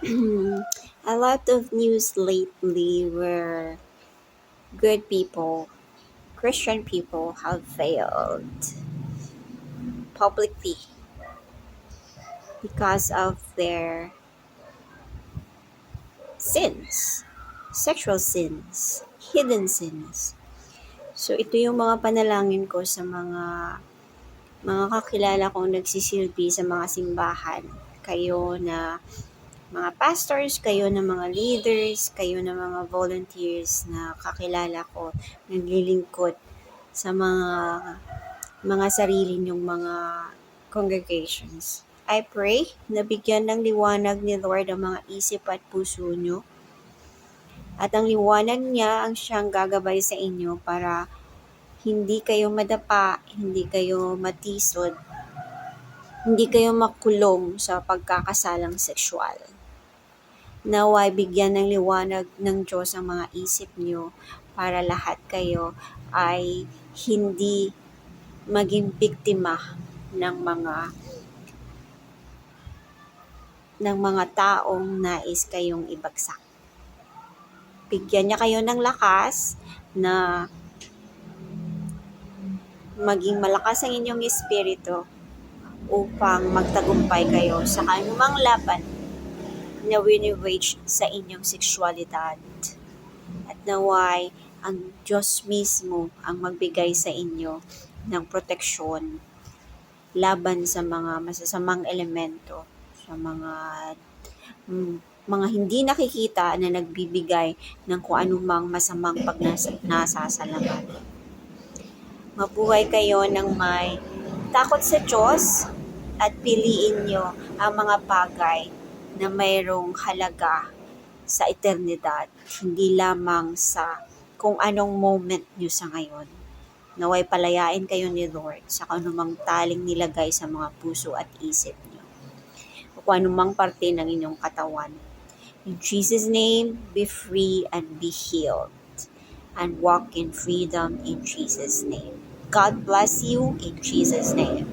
A lot of news lately where good people, Christian people, have failed publicly because of their sins, sexual sins, hidden sins. So ito yung mga panalangin ko sa mga kakilala kong nagsisilbi sa mga simbahan. Kayo na mga pastors, kayo na mga leaders, kayo na mga volunteers na kakilala ko, naglilingkod sa mga sarili niyong mga congregations. I pray na bigyan ng liwanag ni Lord ang mga isip at puso niyo. At ang liwanag niya ang siyang gagabay sa inyo para hindi kayo madapa, hindi kayo matisod, hindi kayo makulong sa pagkakasalang sexual. Naway bigyan ng liwanag ng Diyos ang mga isip niyo para lahat kayo ay hindi maging biktima ng mga taong nais kayong ibagsak. Bigyan niya kayo ng lakas na maging malakas ang inyong espiritu upang magtagumpay kayo sa anumang laban na wini-wage sa inyong sexualidad. At naway ang Diyos mismo ang magbigay sa inyo ng proteksyon laban sa mga masasamang elemento, sa mga hindi nakikita na nagbibigay ng kung anumang masamang pagnasasalamat. Mabuhay kayo ng may takot sa Diyos at piliin nyo ang mga bagay na mayroong halaga sa eternidad, hindi lamang sa kung anong moment nyo sa ngayon. Naway palayain kayo ni Lord sa anumang taling nilagay sa mga puso at isip nyo, o kung anumang parte ng inyong katawan. In Jesus' name, be free and be healed, and walk in freedom in Jesus' name. God bless you in Jesus' name.